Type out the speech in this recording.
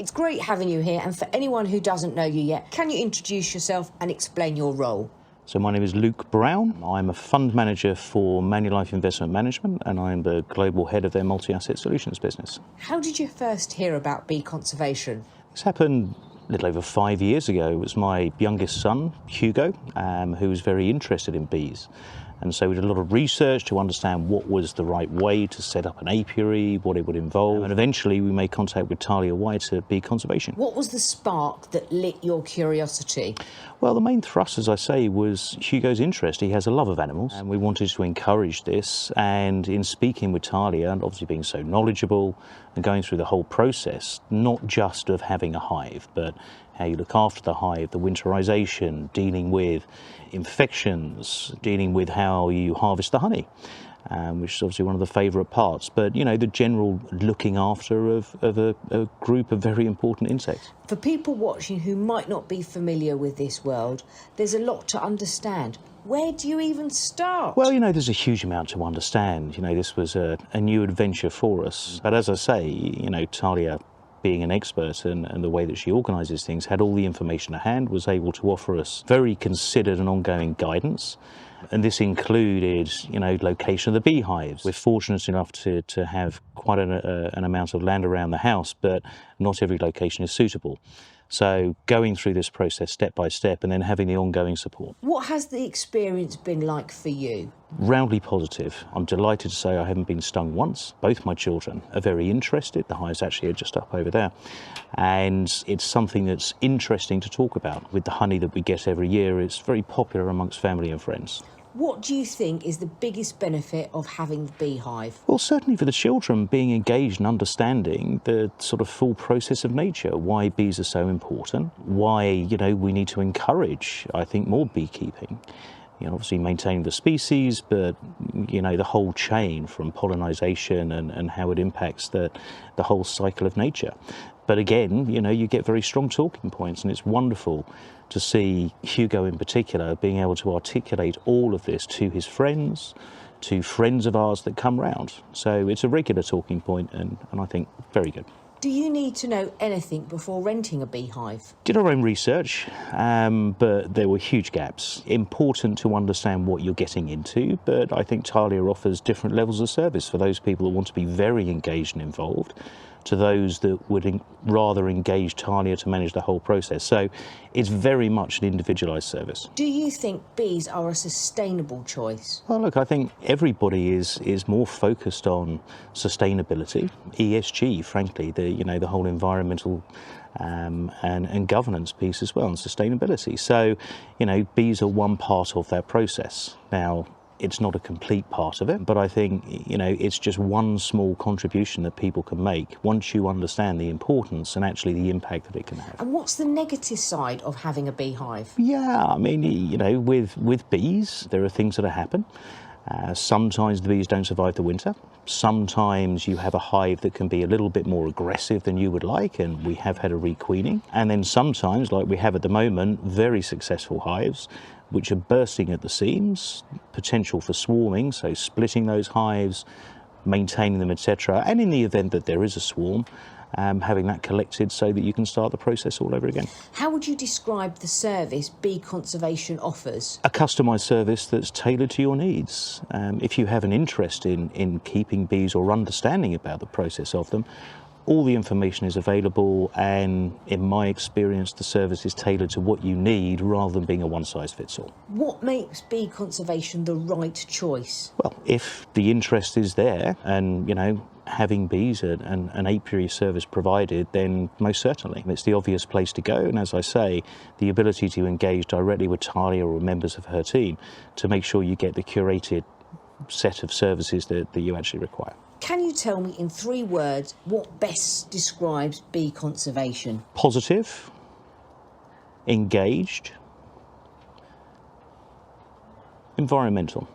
It's great having you here, and for anyone who doesn't know you yet, can you introduce yourself and explain your role? So my name is Luke Brown. I'm a fund manager for Manulife Investment Management, and I'm the global head of their multi-asset solutions business. How did you first hear about bee conservation? This happened a little over 5 years ago. It was my youngest son, Hugo, who was very interested in bees. And so we did a lot of research to understand what was the right way to set up an apiary, what it would involve, and eventually we made contact with Talia White at Bee Conservation. What was the spark that lit your curiosity? Well, the main thrust, as I say, was Hugo's interest. He has a love of animals, and we wanted to encourage this. And in speaking with Talia, and obviously being so knowledgeable and going through the whole process, not just of having a hive, but how you look after the hive, the winterization, dealing with infections, dealing with how you harvest the honey, which is obviously one of the favourite parts. But, you know, the general looking after of a group of very important insects. For people watching who might not be familiar with this world, there's a lot to understand. Where do you even start? Well, you know, there's a huge amount to understand. You know, this was a new adventure for us. But as I say, you know, Talia, being an expert and the way that she organises things, had all the information at hand, was able to offer us very considered and ongoing guidance. And this included, you know, location of the beehives. We're fortunate enough to have quite an amount of land around the house, but not every location is suitable. So going through this process step by step and then having the ongoing support. What has the experience been like for you? Roundly positive. I'm delighted to say I haven't been stung once. Both my children are very interested. The hives actually are just up over there. And it's something that's interesting to talk about. With the honey that we get every year, it's very popular amongst family and friends. What do you think is the biggest benefit of having the beehive? Well, certainly for the children, being engaged and understanding the sort of full process of nature, why bees are so important, why, you know, we need to encourage, I think, more beekeeping. You know, obviously maintaining the species, but, you know, the whole chain from pollinization and how it impacts the whole cycle of nature. But again, you know, you get very strong talking points, and it's wonderful to see Hugo in particular being able to articulate all of this to his friends, to friends of ours that come round. So it's a regular talking point, and I think very good. Do you need to know anything before renting a beehive? Did our own research, but there were huge gaps. Important to understand what you're getting into, but I think Talia offers different levels of service for those people that want to be very engaged and involved, to those that would rather engage Talia to manage the whole process. So it's very much an individualised service. Do you think bees are a sustainable choice? Well, look, I think everybody is more focused on sustainability, ESG, frankly, the whole environmental and governance piece as well, and sustainability. So, you know, bees are one part of that process. Now, it's not a complete part of it, but I think, you know, it's just one small contribution that people can make once you understand the importance and actually the impact that it can have. And what's the negative side of having a beehive? Yeah, I mean, you know, with bees, there are things that happen. Sometimes the bees don't survive the winter. Sometimes you have a hive that can be a little bit more aggressive than you would like, and we have had a requeening. And then sometimes, like we have at the moment, very successful hives which are bursting at the seams, potential for swarming, so splitting those hives, maintaining them, etc. And in the event that there is a swarm, having that collected so that you can start the process all over again. How would you describe the service Bee Conservation offers? A customised service that's tailored to your needs. If you have an interest in keeping bees or understanding about the process of them, all the information is available, and in my experience, the service is tailored to what you need rather than being a one-size-fits-all. What makes bee conservation the right choice? Well, if the interest is there and, you know, having bees and an apiary service provided, then most certainly. It's the obvious place to go, and as I say, the ability to engage directly with Talia or members of her team to make sure you get the curated set of services that you actually require. Can you tell me in 3 words what best describes bee conservation? Positive, engaged, environmental.